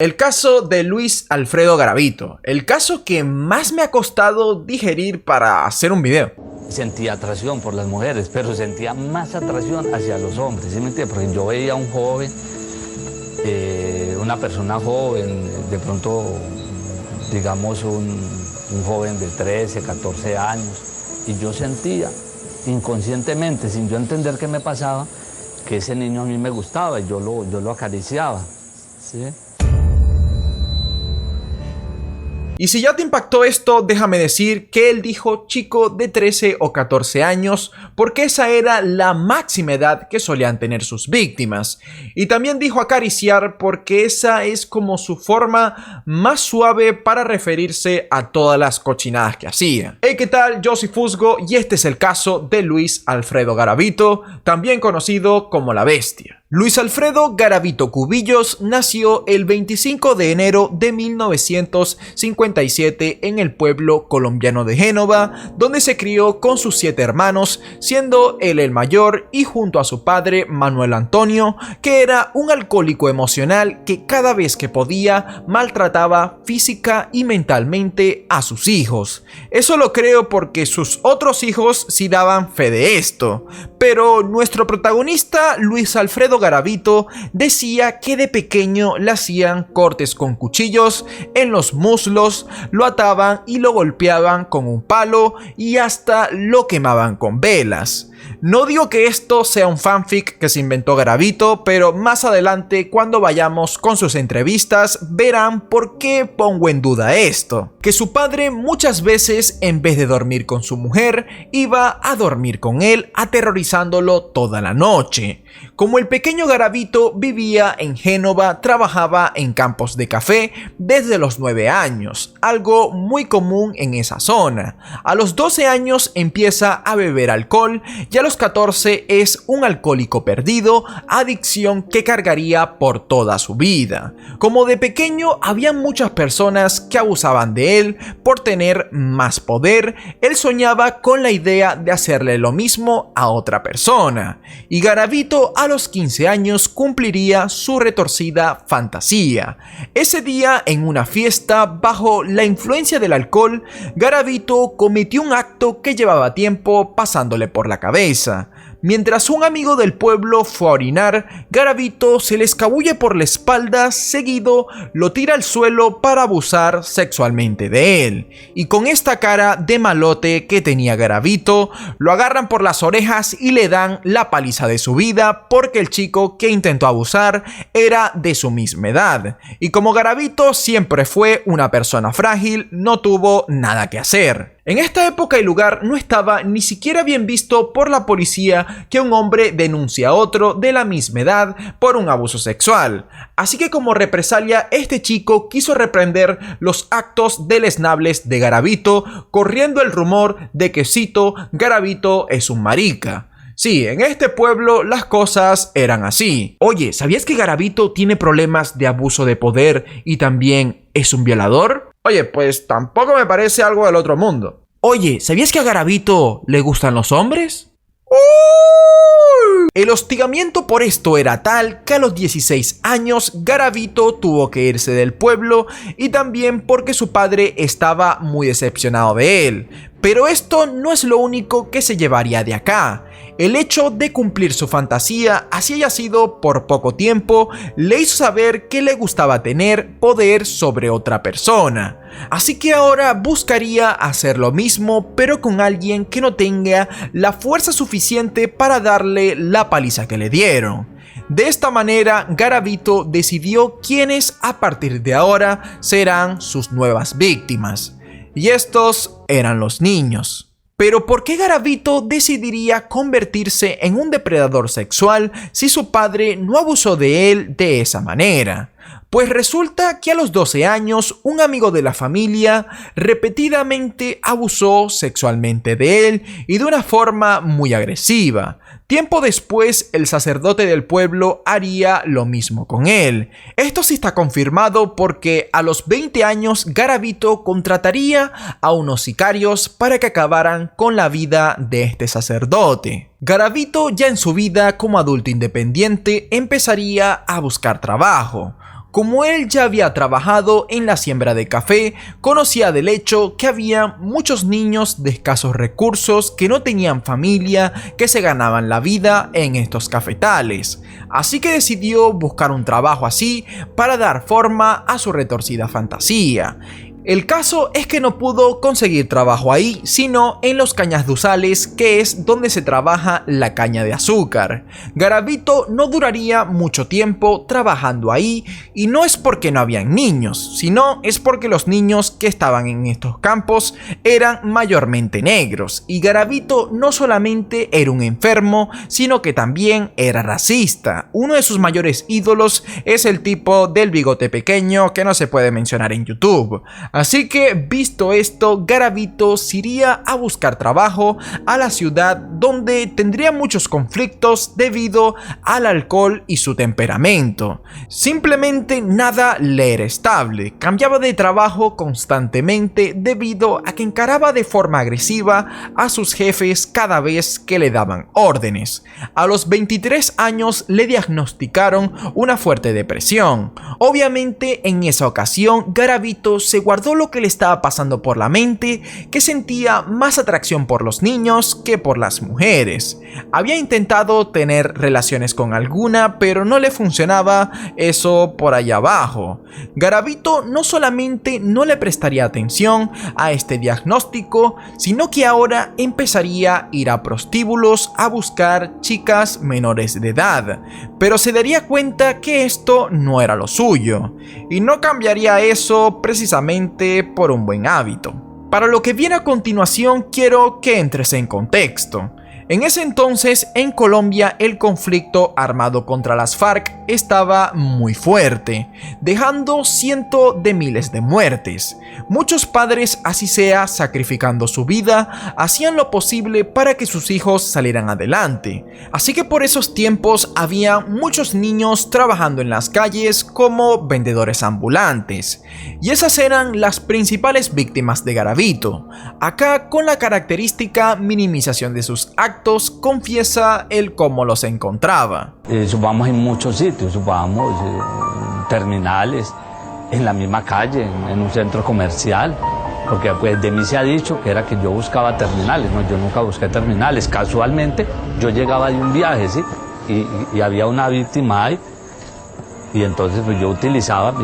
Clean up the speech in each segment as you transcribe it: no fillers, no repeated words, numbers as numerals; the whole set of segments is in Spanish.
El caso de Luis Alfredo Garavito, el caso que más me ha costado digerir para hacer un video. Sentía atracción por las mujeres, pero sentía más atracción hacia los hombres, ¿sí me entiendes? Porque yo veía a un joven, una persona joven, de pronto, digamos, un joven de 13, 14 años, y yo sentía inconscientemente, sin yo entender qué me pasaba, que ese niño a mí me gustaba y yo lo acariciaba, ¿sí? Y si ya te impactó esto, déjame decir que él dijo chico de 13 o 14 años porque esa era la máxima edad que solían tener sus víctimas. Y también dijo acariciar porque esa es como su forma más suave para referirse a todas las cochinadas que hacía. Hey, ¿qué tal? Yo soy Fusgo y este es el caso de Luis Alfredo Garavito, también conocido como La Bestia. Luis Alfredo Garavito Cubillos nació el 25 de enero de 1957 en el pueblo colombiano de Génova, donde se crió con sus 7 hermanos, siendo él el mayor y junto a su padre Manuel Antonio, que era un alcohólico emocional que cada vez que podía maltrataba física y mentalmente a sus hijos. Eso lo creo porque sus otros hijos sí daban fe de esto, pero nuestro protagonista Luis Alfredo Garavito decía que de pequeño le hacían cortes con cuchillos en los muslos, lo ataban y lo golpeaban con un palo y hasta lo quemaban con velas. No digo que esto sea un fanfic que se inventó Garavito, pero más adelante cuando vayamos con sus entrevistas verán por qué pongo en duda esto. Que su padre muchas veces en vez de dormir con su mujer iba a dormir con él aterrorizándolo toda la noche. Como el pequeño Garavito vivía en Génova, trabajaba en campos de café desde los 9 años, algo muy común en esa zona. A los 12 años empieza a beber alcohol y a los 14 es un alcohólico perdido, adicción que cargaría por toda su vida. Como de pequeño había muchas personas que abusaban de él por tener más poder, él soñaba con la idea de hacerle lo mismo a otra persona. Y Garavito a los 15 años cumpliría su retorcida fantasía. Ese día, en una fiesta, bajo la influencia del alcohol, Garavito cometió un acto que llevaba tiempo pasándole por la cabeza. Mientras un amigo del pueblo fue a orinar, Garavito se le escabulle por la espalda, seguido lo tira al suelo para abusar sexualmente de él. Y con esta cara de malote que tenía Garavito, lo agarran por las orejas y le dan la paliza de su vida porque el chico que intentó abusar era de su misma edad. Y como Garavito siempre fue una persona frágil, no tuvo nada que hacer. En esta época y lugar no estaba ni siquiera bien visto por la policía que un hombre denuncie a otro de la misma edad por un abuso sexual. Así que como represalia, este chico quiso reprender los actos deleznables de Garavito, corriendo el rumor de que, cito, Garavito es un marica. Sí, en este pueblo las cosas eran así. Oye, ¿sabías que Garavito tiene problemas de abuso de poder y también es un violador? Oye, pues tampoco me parece algo del otro mundo. Oye, ¿sabías que a Garavito le gustan los hombres? El hostigamiento por esto era tal que a los 16 años Garavito tuvo que irse del pueblo y también porque su padre estaba muy decepcionado de él. Pero esto no es lo único que se llevaría de acá. El hecho de cumplir su fantasía, así haya sido por poco tiempo, le hizo saber que le gustaba tener poder sobre otra persona. Así que ahora buscaría hacer lo mismo, pero con alguien que no tenga la fuerza suficiente para darle la paliza que le dieron. De esta manera, Garavito decidió quiénes a partir de ahora serán sus nuevas víctimas. Y estos eran los niños. Pero ¿por qué Garavito decidiría convertirse en un depredador sexual si su padre no abusó de él de esa manera? Pues resulta que a los 12 años un amigo de la familia repetidamente abusó sexualmente de él y de una forma muy agresiva. Tiempo después, el sacerdote del pueblo haría lo mismo con él. Esto sí está confirmado porque a los 20 años Garavito contrataría a unos sicarios para que acabaran con la vida de este sacerdote. Garavito, ya en su vida como adulto independiente, empezaría a buscar trabajo. Como él ya había trabajado en la siembra de café, conocía del hecho que había muchos niños de escasos recursos que no tenían familia, que se ganaban la vida en estos cafetales. Así que decidió buscar un trabajo así para dar forma a su retorcida fantasía. El caso es que no pudo conseguir trabajo ahí, sino en los cañaduzales, que es donde se trabaja la caña de azúcar. Garavito no duraría mucho tiempo trabajando ahí, y no es porque no habían niños, sino es porque los niños que estaban en estos campos eran mayormente negros, y Garavito no solamente era un enfermo, sino que también era racista. Uno de sus mayores ídolos es el tipo del bigote pequeño que no se puede mencionar en YouTube. Así que, visto esto, Garavito se iría a buscar trabajo a la ciudad, donde tendría muchos conflictos debido al alcohol y su temperamento. Simplemente nada le era estable, cambiaba de trabajo constantemente debido a que encaraba de forma agresiva a sus jefes cada vez que le daban órdenes. A los 23 años le diagnosticaron una fuerte depresión. Obviamente en esa ocasión Garavito se guardó lo que le estaba pasando por la mente, que sentía más atracción por los niños que por las mujeres. Había intentado tener relaciones con alguna, pero no le funcionaba eso por allá abajo. Garavito no solamente no le prestaría atención a este diagnóstico, sino que ahora empezaría a ir a prostíbulos a buscar chicas menores de edad, pero se daría cuenta que esto no era lo suyo, y no cambiaría eso precisamente por un buen hábito. Para lo que viene a continuación, quiero que entres en contexto. En ese entonces, en Colombia, el conflicto armado contra las FARC estaba muy fuerte, dejando cientos de miles de muertes. Muchos padres, así sea sacrificando su vida, hacían lo posible para que sus hijos salieran adelante. Así que por esos tiempos había muchos niños trabajando en las calles como vendedores ambulantes. Y esas eran las principales víctimas de Garavito. Acá, con la característica minimización de sus actos, confiesa él cómo los encontraba. Subamos en muchos sitios, subamos terminales, en la misma calle, en un centro comercial, porque pues de mí se ha dicho que era que yo buscaba terminales. No, yo nunca busqué terminales. Casualmente yo llegaba de un viaje, ¿sí? Y había una víctima ahí, y entonces pues yo utilizaba,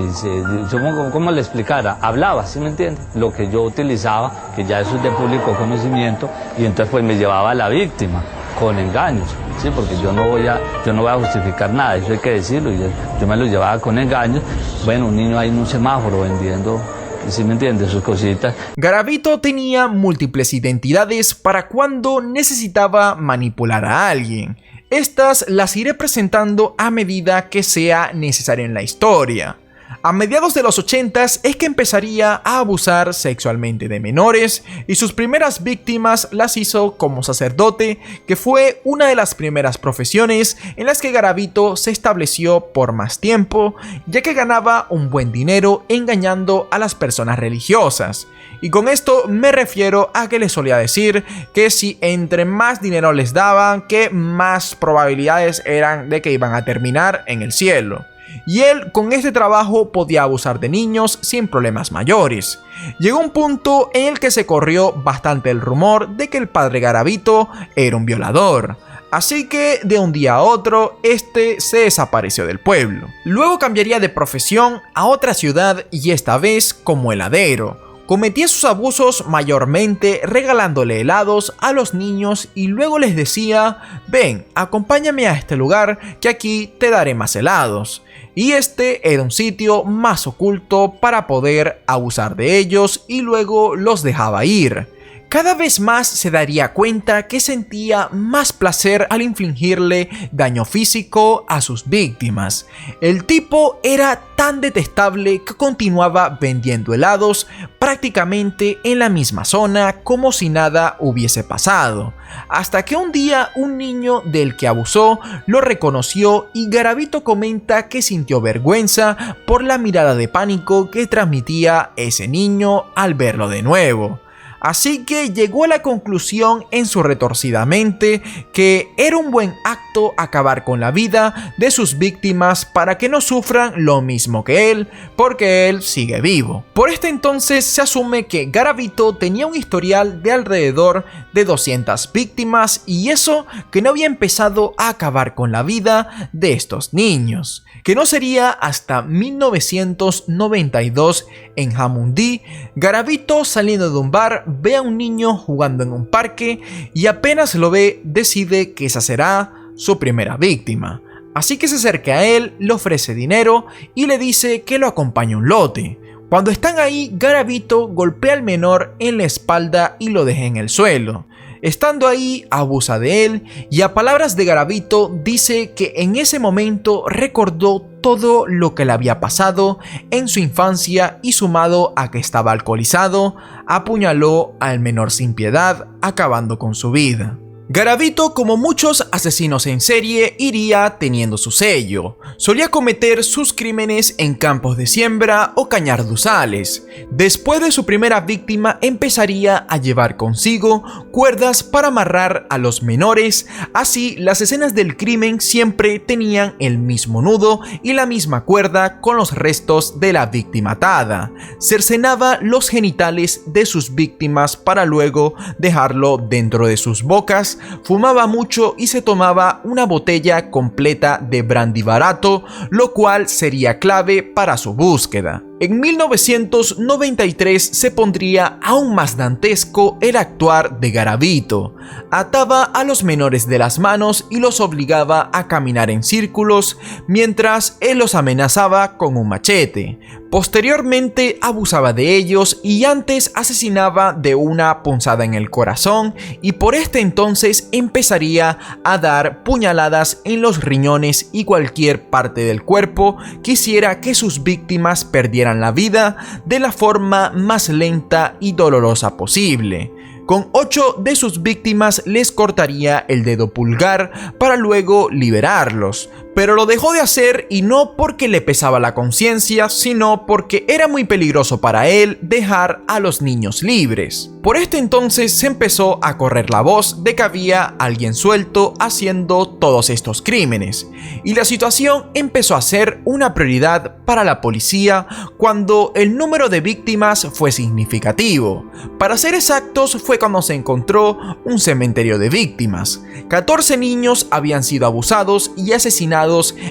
¿cómo le explicara? Hablaba, ¿sí me entiende? Lo que yo utilizaba, que ya eso es de público conocimiento, y entonces pues me llevaba a la víctima con engaños, ¿sí? Porque yo no voy a justificar nada, eso hay que decirlo, y yo me lo llevaba con engaños. Bueno, un niño ahí en un semáforo vendiendo, ¿sí me entiendes?, sus cositas. Garavito tenía múltiples identidades para cuando necesitaba manipular a alguien. Estas las iré presentando a medida que sea necesario en la historia. A mediados de los 80s es que empezaría a abusar sexualmente de menores, y sus primeras víctimas las hizo como sacerdote, que fue una de las primeras profesiones en las que Garavito se estableció por más tiempo, ya que ganaba un buen dinero engañando a las personas religiosas. Y con esto me refiero a que les solía decir que si entre más dinero les daban, que más probabilidades eran de que iban a terminar en el cielo. Y él con este trabajo podía abusar de niños sin problemas mayores. Llegó un punto en el que se corrió bastante el rumor de que el padre Garavito era un violador. Así que de un día a otro, este se desapareció del pueblo. Luego cambiaría de profesión a otra ciudad, y esta vez como heladero. Cometía sus abusos mayormente regalándole helados a los niños, y luego les decía: ven, acompáñame a este lugar que aquí te daré más helados. Y este era un sitio más oculto para poder abusar de ellos, y luego los dejaba ir. Cada vez más se daría cuenta que sentía más placer al infligirle daño físico a sus víctimas. El tipo era tan detestable que continuaba vendiendo helados prácticamente en la misma zona como si nada hubiese pasado. Hasta que un día un niño del que abusó lo reconoció, y Garavito comenta que sintió vergüenza por la mirada de pánico que transmitía ese niño al verlo de nuevo. Así que llegó a la conclusión en su retorcida mente que era un buen acto acabar con la vida de sus víctimas para que no sufran lo mismo que él, porque él sigue vivo. Por este entonces se asume que Garavito tenía un historial de alrededor de 200 víctimas, y eso que no había empezado a acabar con la vida de estos niños, que no sería hasta 1992 en Jamundí. Garavito, saliendo de un bar, ve a un niño jugando en un parque y apenas lo ve decide que esa será su primera víctima. Así que se acerca a él, le ofrece dinero y le dice que lo acompañe a un lote. Cuando están ahí, Garavito golpea al menor en la espalda y lo deja en el suelo. Estando ahí, abusa de él y, a palabras de Garavito, dice que en ese momento recordó todo lo que le había pasado en su infancia y, sumado a que estaba alcoholizado, apuñaló al menor sin piedad, acabando con su vida. Garavito, como muchos asesinos en serie, iría teniendo su sello. Solía cometer sus crímenes en campos de siembra o cañarduzales. Después de su primera víctima, empezaría a llevar consigo cuerdas para amarrar a los menores. Así, las escenas del crimen siempre tenían el mismo nudo y la misma cuerda con los restos de la víctima atada. Cercenaba los genitales de sus víctimas para luego dejarlo dentro de sus bocas. Fumaba mucho y se tomaba una botella completa de brandy barato, lo cual sería clave para su búsqueda. En 1993 se pondría aún más dantesco el actuar de Garavito. Ataba a los menores de las manos y los obligaba a caminar en círculos mientras él los amenazaba con un machete. Posteriormente abusaba de ellos y antes asesinaba de una punzada en el corazón, y por este entonces empezaría a dar puñaladas en los riñones y cualquier parte del cuerpo que hiciera que sus víctimas perdieran la vida de la forma más lenta y dolorosa posible. Con 8 de sus víctimas les cortaría el dedo pulgar para luego liberarlos, pero lo dejó de hacer, y no porque le pesaba la conciencia, sino porque era muy peligroso para él dejar a los niños libres. Por este entonces se empezó a correr la voz de que había alguien suelto haciendo todos estos crímenes, y la situación empezó a ser una prioridad para la policía cuando el número de víctimas fue significativo. Para ser exactos, fue cuando se encontró un cementerio de víctimas. 14 niños habían sido abusados y asesinados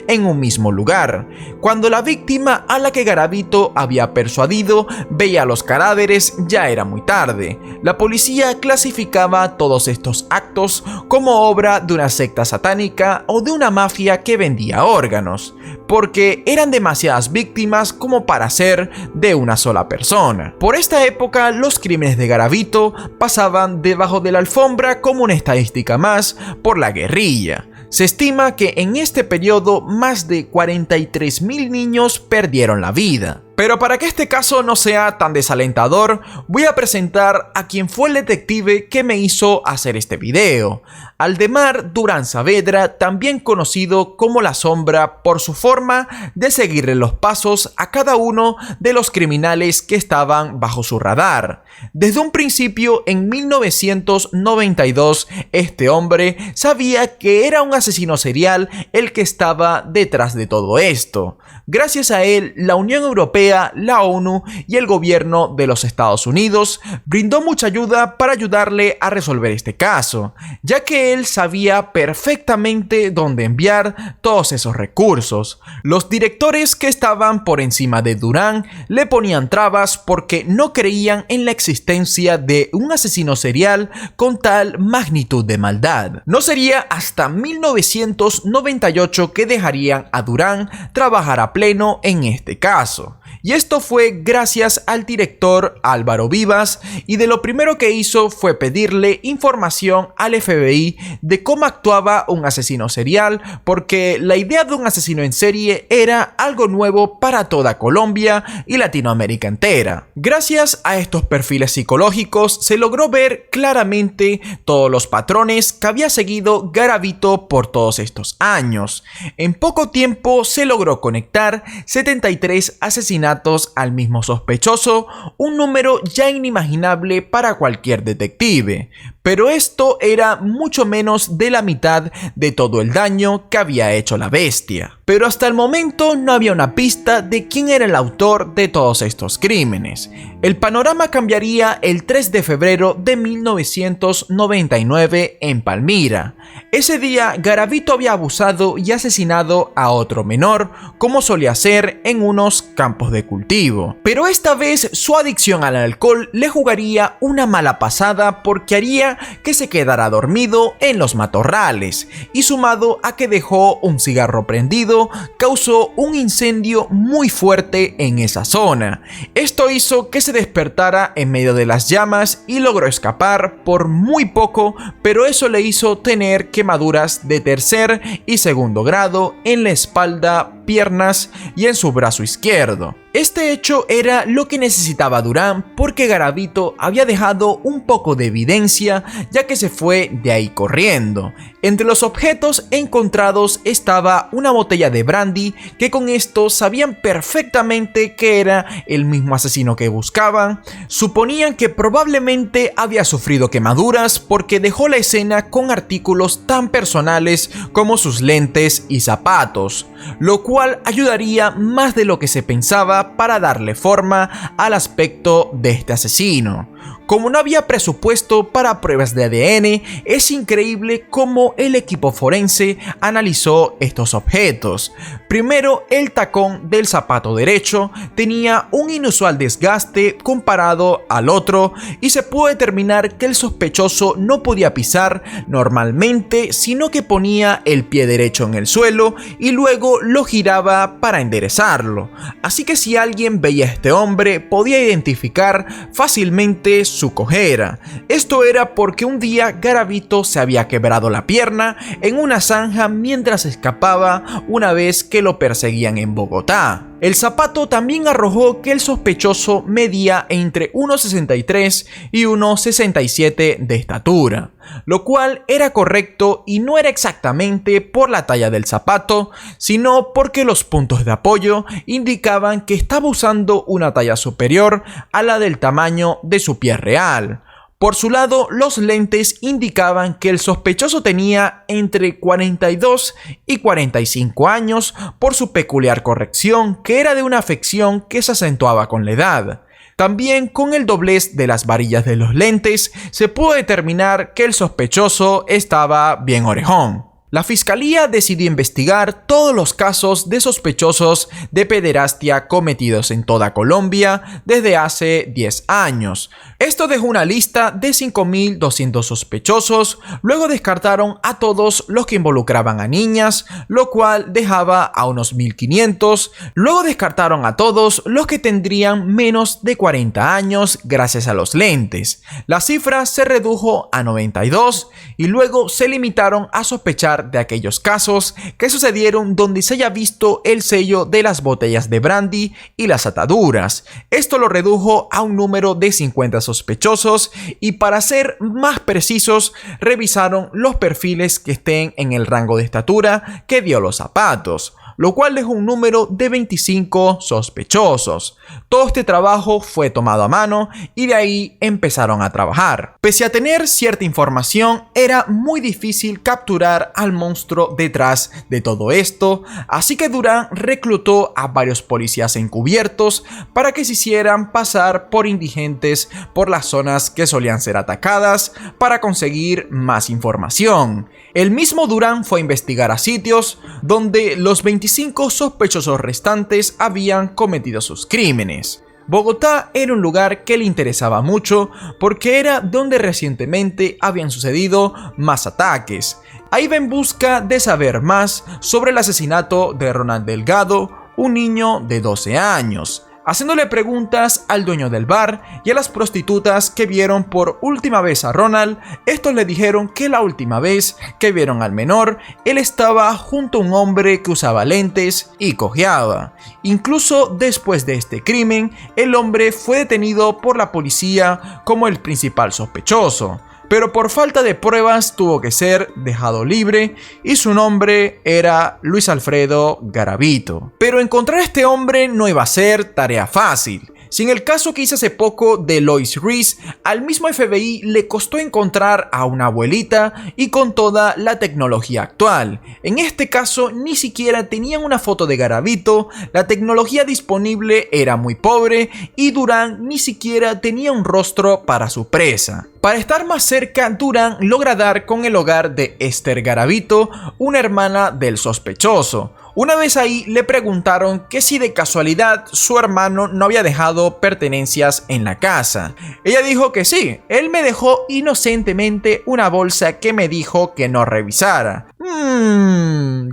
en un mismo lugar. Cuando la víctima a la que Garavito había persuadido veía los cadáveres, ya era muy tarde. La policía clasificaba todos estos actos como obra de una secta satánica o de una mafia que vendía órganos, porque eran demasiadas víctimas como para ser de una sola persona. Por esta época, los crímenes de Garavito pasaban debajo de la alfombra como una estadística más por la guerrilla. Se estima que en este periodo más de 43.000 niños perdieron la vida. Pero para que este caso no sea tan desalentador, voy a presentar a quien fue el detective que me hizo hacer este video. Aldemar Durán Saavedra, también conocido como La Sombra, por su forma de seguirle los pasos a cada uno de los criminales que estaban bajo su radar. Desde un principio, en 1992, este hombre sabía que era un asesino serial el que estaba detrás de todo esto. Gracias a él, la Unión Europea, la ONU y el gobierno de los Estados Unidos brindó mucha ayuda para ayudarle a resolver este caso, ya que él sabía perfectamente dónde enviar todos esos recursos. Los directores que estaban por encima de Durán le ponían trabas porque no creían en la existencia de un asesino serial con tal magnitud de maldad. No sería hasta 1998 que dejarían a Durán trabajar a pleno en este caso. Y esto fue gracias al director Álvaro Vivas, y de lo primero que hizo fue pedirle información al FBI de cómo actuaba un asesino serial, porque la idea de un asesino en serie era algo nuevo para toda Colombia y Latinoamérica entera. Gracias a estos perfiles psicológicos se logró ver claramente todos los patrones que había seguido Garavito por todos estos años. En poco tiempo se logró conectar 73 asesinatos asesinatos al mismo sospechoso, un número ya inimaginable para cualquier detective. Pero esto era mucho menos de la mitad de todo el daño que había hecho la bestia. Pero hasta el momento no había una pista de quién era el autor de todos estos crímenes. El panorama cambiaría el 3 de febrero de 1999 en Palmira. Ese día, Garavito había abusado y asesinado a otro menor, como solía hacer en unos campos de cultivo. Pero esta vez su adicción al alcohol le jugaría una mala pasada porque haría que se quedara dormido en los matorrales, y sumado a que dejó un cigarro prendido, causó un incendio muy fuerte en esa zona. Esto hizo que se despertara en medio de las llamas y logró escapar por muy poco, pero eso le hizo tener quemaduras de tercer y segundo grado en la espalda, piernas y en su brazo izquierdo. Este hecho era lo que necesitaba Durán porque Garavito había dejado un poco de evidencia, ya que se fue de ahí corriendo. Entre los objetos encontrados estaba una botella de brandy, que con esto sabían perfectamente que era el mismo asesino que buscaban. Suponían que probablemente había sufrido quemaduras porque dejó la escena con artículos tan personales como sus lentes y zapatos, lo cual ayudaría más de lo que se pensaba para darle forma al aspecto de este asesino. Como no había presupuesto para pruebas de ADN, es increíble cómo el equipo forense analizó estos objetos. Primero, el tacón del zapato derecho tenía un inusual desgaste comparado al otro, y se pudo determinar que el sospechoso no podía pisar normalmente, sino que ponía el pie derecho en el suelo y luego lo giraba para enderezarlo. Así que si alguien veía a este hombre, podía identificar fácilmente su cojera. Esto era porque un día Garavito se había quebrado la pierna en una zanja mientras escapaba una vez que lo perseguían en Bogotá. El zapato también arrojó que el sospechoso medía entre 1,63 y 1,67 de estatura, lo cual era correcto y no era exactamente por la talla del zapato, sino porque los puntos de apoyo indicaban que estaba usando una talla superior a la del tamaño de su pie real. Por su lado, los lentes indicaban que el sospechoso tenía entre 42 y 45 años por su peculiar corrección, que era de una afección que se acentuaba con la edad. También con el doblez de las varillas de los lentes se pudo determinar que el sospechoso estaba bien orejón. La fiscalía decidió investigar todos los casos de sospechosos de pederastia cometidos en toda Colombia desde hace 10 años. Esto dejó una lista de 5.200 sospechosos, luego descartaron a todos los que involucraban a niñas, lo cual dejaba a unos 1.500, luego descartaron a todos los que tendrían menos de 40 años gracias a los lentes. La cifra se redujo a 92 y luego se limitaron a sospechar de aquellos casos que sucedieron donde se haya visto el sello de las botellas de brandy y las ataduras. Esto lo redujo a un número de 50 sospechosos y, para ser más precisos, revisaron los perfiles que estén en el rango de estatura que dio los zapatos, lo cual dejó un número de 25 sospechosos. Todo este trabajo fue tomado a mano y de ahí empezaron a trabajar. Pese a tener cierta información, era muy difícil capturar al monstruo detrás de todo esto, así que Durán reclutó a varios policías encubiertos para que se hicieran pasar por indigentes por las zonas que solían ser atacadas para conseguir más información. El mismo Durán fue a investigar a sitios donde los 25 sospechosos restantes habían cometido sus crímenes. Bogotá era un lugar que le interesaba mucho porque era donde recientemente habían sucedido más ataques. Ahí va en busca de saber más sobre el asesinato de Ronald Delgado, un niño de 12 años. Haciéndole preguntas al dueño del bar y a las prostitutas que vieron por última vez a Ronald, estos le dijeron que la última vez que vieron al menor, él estaba junto a un hombre que usaba lentes y cojeaba. Incluso después de este crimen, el hombre fue detenido por la policía como el principal sospechoso. pero por falta de pruebas tuvo que ser dejado libre y su nombre era Luis Alfredo Garavito. Pero encontrar a este hombre no iba a ser tarea fácil. Si en el caso que hice hace poco de Lois Reese, al mismo FBI le costó encontrar a una abuelita y con toda la tecnología actual. En este caso ni siquiera tenían una foto de Garavito, la tecnología disponible era muy pobre y Durán ni siquiera tenía un rostro para su presa. Para estar más cerca, Durán logra dar con el hogar de Esther Garavito, una hermana del sospechoso. Una vez ahí le preguntaron que si de casualidad su hermano no había dejado pertenencias en la casa. Ella dijo que sí, él me dejó inocentemente una bolsa que me dijo que no revisara.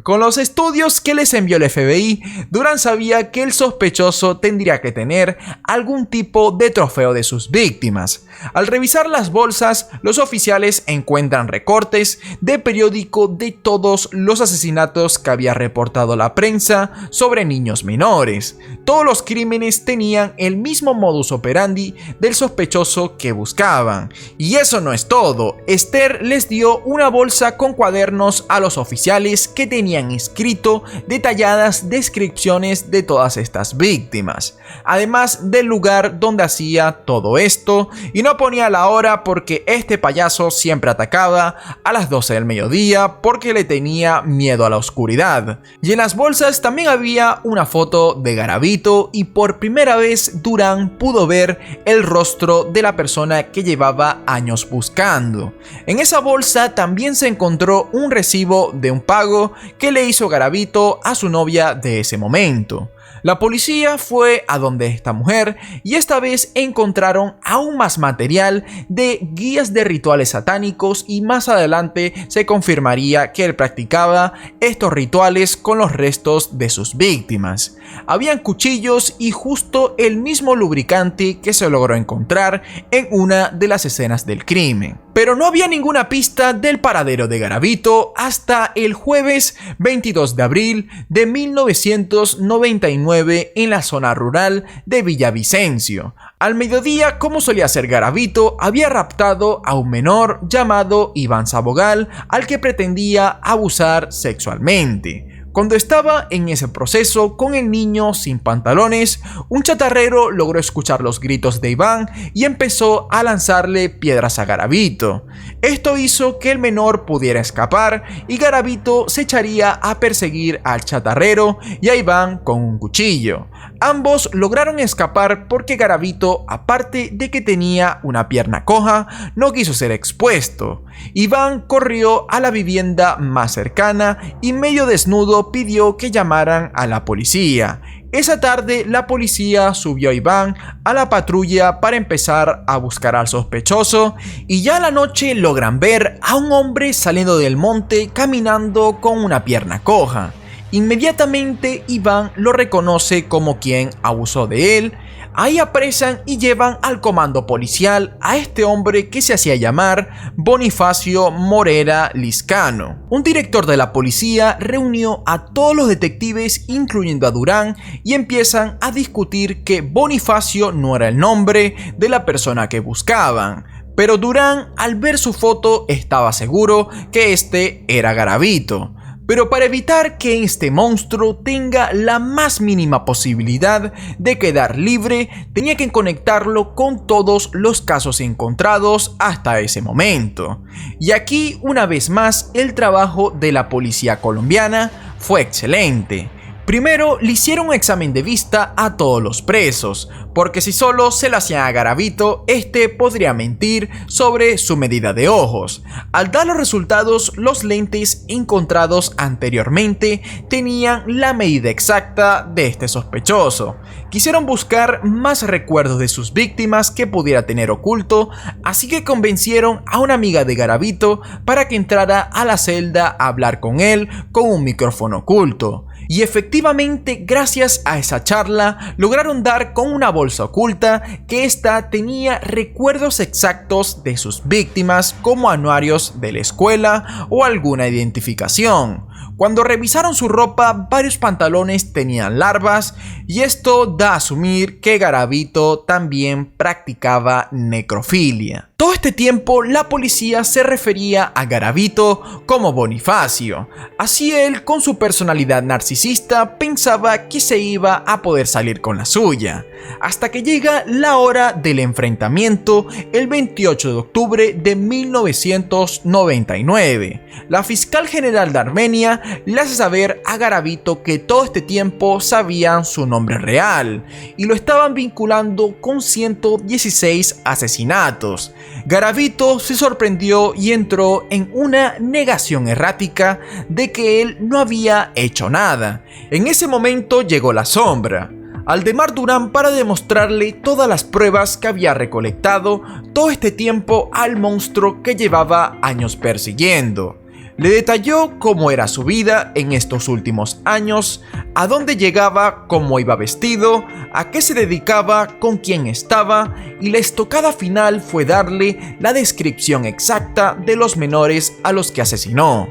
Con los estudios que les envió el FBI, Durán sabía que el sospechoso tendría que tener algún tipo de trofeo de sus víctimas. Al revisar las bolsas, los oficiales encuentran recortes de periódico de todos los asesinatos que había reportado la prensa sobre niños menores. Todos los crímenes tenían el mismo modus operandi del sospechoso que buscaban. Y eso no es todo. Esther les dio una bolsa con cuadernos a los oficiales que tenían escrito detalladas descripciones de todas estas víctimas, además del lugar donde hacía todo esto, y no ponía la hora porque este payaso siempre atacaba a las 12 del mediodía porque le tenía miedo a la oscuridad. Y en las bolsas también había una foto de Garavito y por primera vez Durán pudo ver el rostro de la persona que llevaba años buscando. En esa bolsa también se encontró un recibo de un pago que le hizo Garavito a su novia de ese momento. La policía fue a donde esta mujer y esta vez encontraron aún más material de guías de rituales satánicos y más adelante se confirmaría que él practicaba estos rituales con los restos de sus víctimas. Habían cuchillos y justo el mismo lubricante que se logró encontrar en una de las escenas del crimen. Pero no había ninguna pista del paradero de Garavito hasta el jueves 22 de abril de 1999 en la zona rural de Villavicencio. Al mediodía, como solía hacer Garavito, había raptado a un menor llamado Iván Sabogal al que pretendía abusar sexualmente. Cuando estaba en ese proceso con el niño sin pantalones, un chatarrero logró escuchar los gritos de Iván y empezó a lanzarle piedras a Garavito. Esto hizo que el menor pudiera escapar y Garavito se echaría a perseguir al chatarrero y a Iván con un cuchillo. Ambos lograron escapar porque Garavito, aparte de que tenía una pierna coja, no quiso ser expuesto. Iván corrió a la vivienda más cercana y medio desnudo pidió que llamaran a la policía. Esa tarde la policía subió a Iván a la patrulla para empezar a buscar al sospechoso y ya a la noche logran ver a un hombre saliendo del monte caminando con una pierna coja. Inmediatamente Iván lo reconoce como quien abusó de él. Ahí apresan y llevan al comando policial a este hombre que se hacía llamar Bonifacio Morera Liscano. Un director de la policía reunió a todos los detectives, incluyendo a Durán, y empiezan a discutir que Bonifacio no era el nombre de la persona que buscaban. Pero Durán, al ver su foto, estaba seguro que este era Garavito. Pero para evitar que este monstruo tenga la más mínima posibilidad de quedar libre, tenía que conectarlo con todos los casos encontrados hasta ese momento. Y aquí, una vez más, el trabajo de la policía colombiana fue excelente. Primero le hicieron un examen de vista a todos los presos, porque si solo se lo hacían a Garavito, este podría mentir sobre su medida de ojos. Al dar los resultados, los lentes encontrados anteriormente tenían la medida exacta de este sospechoso. Quisieron buscar más recuerdos de sus víctimas que pudiera tener oculto, así que convencieron a una amiga de Garavito para que entrara a la celda a hablar con él con un micrófono oculto. Y efectivamente, gracias a esa charla, lograron dar con una bolsa oculta que ésta tenía recuerdos exactos de sus víctimas, como anuarios de la escuela o alguna identificación. Cuando revisaron su ropa, varios pantalones tenían larvas y esto da a asumir que Garavito también practicaba necrofilia. Todo este tiempo la policía se refería a Garavito como Bonifacio. Así él, con su personalidad narcisista, pensaba que se iba a poder salir con la suya. Hasta que llega la hora del enfrentamiento el 28 de octubre de 1999. La fiscal general de Armenia le hace saber a Garavito que todo este tiempo sabían su nombre real y lo estaban vinculando con 116 asesinatos. Garavito se sorprendió y entró en una negación errática de que él no había hecho nada. En ese momento llegó la sombra, Aldemar Durán, para demostrarle todas las pruebas que había recolectado todo este tiempo al monstruo que llevaba años persiguiendo. Le detalló cómo era su vida en estos últimos años, a dónde llegaba, cómo iba vestido, a qué se dedicaba, con quién estaba, y la estocada final fue darle la descripción exacta de los menores a los que asesinó.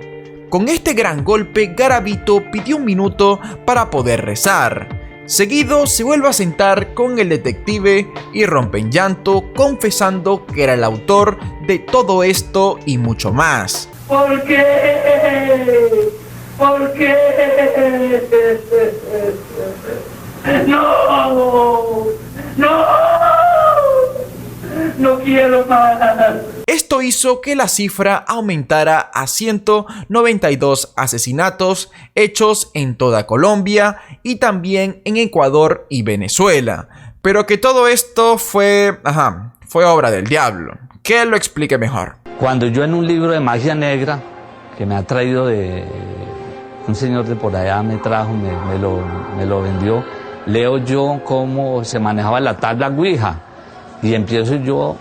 Con este gran golpe, Garavito pidió un minuto para poder rezar. Seguido se vuelve a sentar con el detective y rompe en llanto, confesando que era el autor de todo esto y mucho más. ¿Por qué? ¿Por qué? ¡No! ¡No! ¡No quiero más! Esto hizo que la cifra aumentara a 192 asesinatos hechos en toda Colombia y también en Ecuador y Venezuela. Pero que todo esto fue obra del diablo. Que él lo explique mejor. Cuando yo en un libro de magia negra que me ha traído de un señor de por allá, me lo vendió, leo yo cómo se manejaba la tabla Ouija y empiezo yo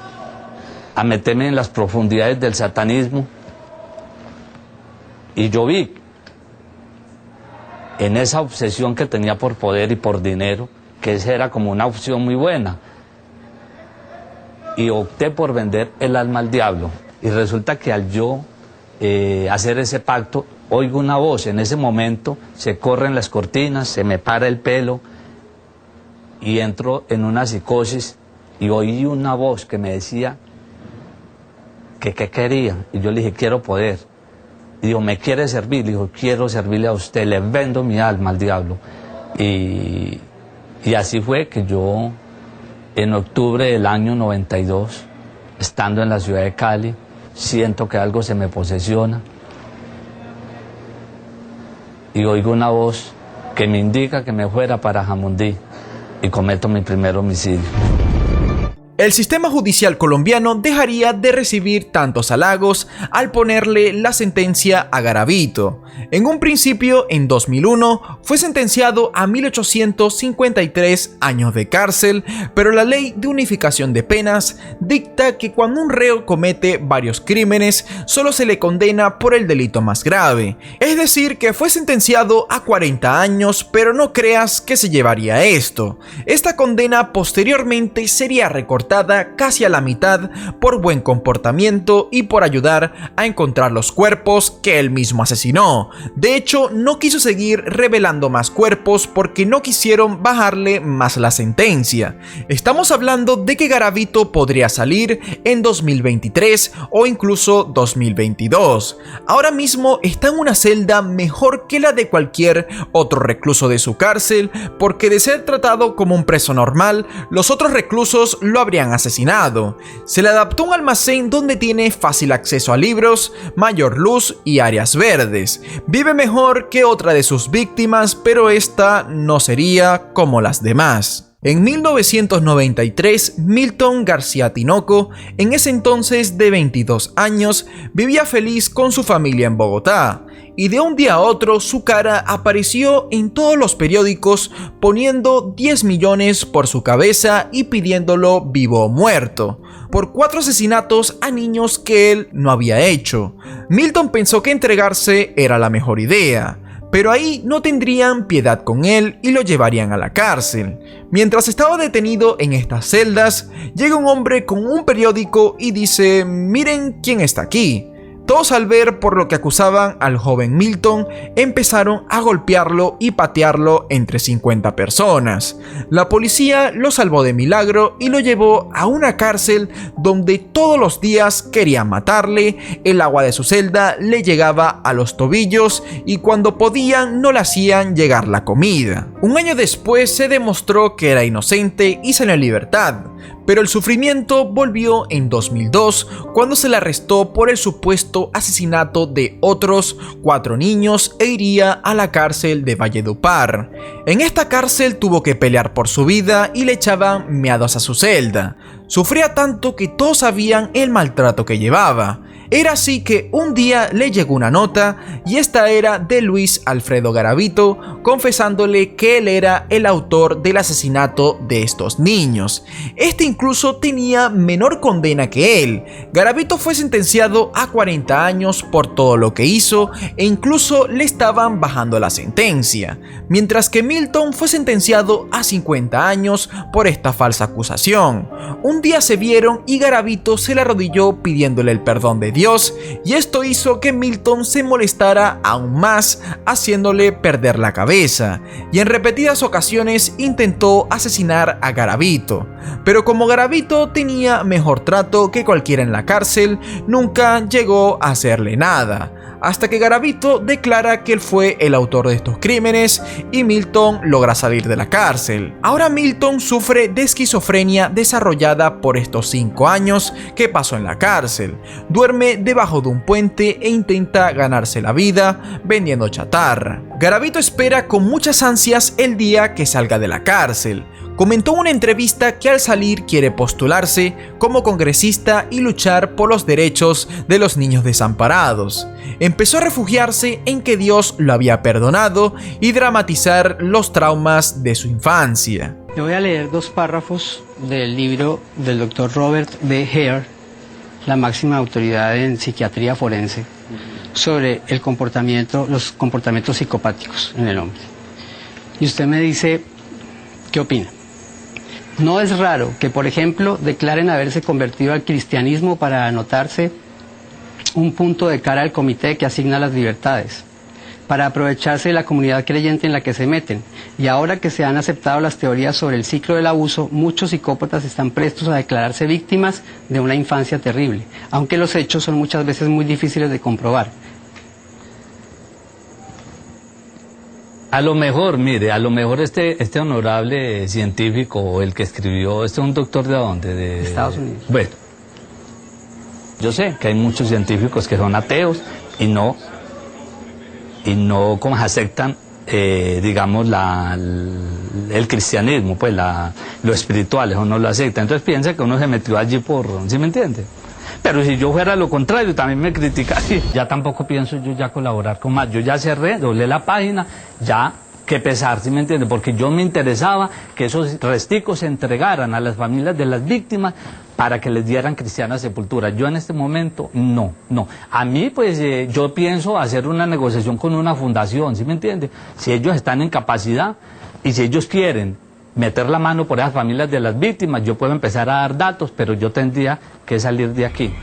a meterme en las profundidades del satanismo y yo vi en esa obsesión que tenía por poder y por dinero, que esa era como una opción muy buena, y opté por vender el alma al diablo. Y resulta que al yo hacer ese pacto, oigo una voz. En ese momento se corren las cortinas, se me para el pelo y entro en una psicosis y oí una voz que me decía que qué quería. Y yo le dije, quiero poder. Y dijo, ¿me quiere servir? Le dijo, quiero servirle a usted, le vendo mi alma al diablo. Y así fue que yo, en octubre del año 92, estando en la ciudad de Cali, siento que algo se me posesiona y oigo una voz que me indica que me fuera para Jamundí y cometo mi primer homicidio. El sistema judicial colombiano dejaría de recibir tantos halagos al ponerle la sentencia a Garavito. En un principio, en 2001, fue sentenciado a 1853 años de cárcel, pero la ley de unificación de penas dicta que cuando un reo comete varios crímenes, solo se le condena por el delito más grave. Es decir, que fue sentenciado a 40 años, pero no creas que se llevaría esto. Esta condena posteriormente sería recortada casi a la mitad por buen comportamiento y por ayudar a encontrar los cuerpos que él mismo asesinó. De hecho, no quiso seguir revelando más cuerpos porque no quisieron bajarle más la sentencia. Estamos hablando de que Garavito podría salir en 2023 o incluso 2022. Ahora mismo está en una celda mejor que la de cualquier otro recluso de su cárcel, porque de ser tratado como un preso normal, los otros reclusos lo habrían asesinado. Se le adaptó un almacén donde tiene fácil acceso a libros, mayor luz y áreas verdes. Vive mejor que otra de sus víctimas, pero esta no sería como las demás. En 1993, Milton García Tinoco, en ese entonces de 22 años, vivía feliz con su familia en Bogotá. Y de un día a otro su cara apareció en todos los periódicos poniendo 10 millones por su cabeza y pidiéndolo vivo o muerto, por 4 asesinatos a niños que él no había hecho. Milton pensó que entregarse era la mejor idea, pero ahí no tendrían piedad con él y lo llevarían a la cárcel. Mientras estaba detenido en estas celdas, llega un hombre con un periódico y dice: miren quién está aquí. Todos, al ver por lo que acusaban al joven Milton, empezaron a golpearlo y patearlo entre 50 personas. La policía lo salvó de milagro y lo llevó a una cárcel donde todos los días querían matarle. El agua de su celda le llegaba a los tobillos y cuando podían no le hacían llegar la comida. Un año después se demostró que era inocente y salió en libertad. Pero el sufrimiento volvió en 2002 cuando se le arrestó por el supuesto asesinato de otros 4 niños e iría a la cárcel de Valledupar. En esta cárcel tuvo que pelear por su vida y le echaban meados a su celda. Sufría tanto que todos sabían el maltrato que llevaba. Era así que un día le llegó una nota y esta era de Luis Alfredo Garavito confesándole que él era el autor del asesinato de estos niños. Este incluso tenía menor condena que él. Garavito fue sentenciado a 40 años por todo lo que hizo e incluso le estaban bajando la sentencia, mientras que Milton fue sentenciado a 50 años por esta falsa acusación. Un día se vieron y Garavito se le arrodilló pidiéndole el perdón de Dios, y esto hizo que Milton se molestara aún más, haciéndole perder la cabeza, y en repetidas ocasiones intentó asesinar a Garavito. Pero como Garavito tenía mejor trato que cualquiera en la cárcel, nunca llegó a hacerle nada, hasta que Garavito declara que él fue el autor de estos crímenes y Milton logra salir de la cárcel. Ahora Milton sufre de esquizofrenia desarrollada por estos 5 años que pasó en la cárcel. Duerme debajo de un puente e intenta ganarse la vida vendiendo chatarra. Garavito espera con muchas ansias el día que salga de la cárcel. Comentó en una entrevista que al salir quiere postularse como congresista y luchar por los derechos de los niños desamparados. Empezó a refugiarse en que Dios lo había perdonado y dramatizar los traumas de su infancia. Le voy a leer 2 párrafos del libro del Dr. Robert B. Hare, la máxima autoridad en psiquiatría forense, sobre los comportamientos psicopáticos en el hombre. Y usted me dice, ¿qué opina? No es raro que, por ejemplo, declaren haberse convertido al cristianismo para anotarse un punto de cara al comité que asigna las libertades, para aprovecharse de la comunidad creyente en la que se meten. Y ahora que se han aceptado las teorías sobre el ciclo del abuso, muchos psicópatas están prestos a declararse víctimas de una infancia terrible, aunque los hechos son muchas veces muy difíciles de comprobar. A lo mejor, mire, a lo mejor este honorable científico, el que escribió, ¿este es un doctor de dónde? De Estados Unidos. Bueno, yo sé que hay muchos científicos que son ateos y no como aceptan, digamos, el cristianismo, pues lo espiritual, eso no lo aceptan. Entonces piensa que uno se metió allí ¿sí me entiende? Pero si yo fuera lo contrario, también me criticaría. Ya tampoco pienso yo ya colaborar con más. Yo ya cerré, doblé la página, ya que pesar, ¿sí me entiende? Porque yo me interesaba que esos resticos se entregaran a las familias de las víctimas para que les dieran cristiana sepultura. Yo en este momento, no. A mí, pues, yo pienso hacer una negociación con una fundación, ¿sí me entiende? Si ellos están en capacidad y si ellos quieren meter la mano por esas familias de las víctimas, yo puedo empezar a dar datos, pero yo tendría que salir de aquí.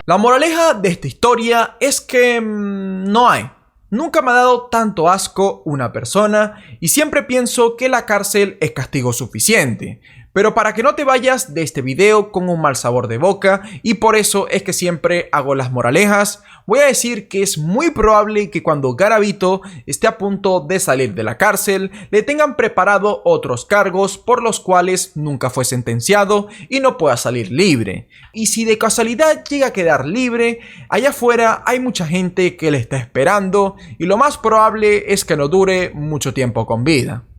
La moraleja de esta historia es que no hay. Nunca me ha dado tanto asco una persona y siempre pienso que la cárcel es castigo suficiente. Pero para que no te vayas de este video con un mal sabor de boca, y por eso es que siempre hago las moralejas, voy a decir que es muy probable que cuando Garavito esté a punto de salir de la cárcel, le tengan preparado otros cargos por los cuales nunca fue sentenciado y no pueda salir libre. Y si de casualidad llega a quedar libre, allá afuera hay mucha gente que le está esperando y lo más probable es que no dure mucho tiempo con vida.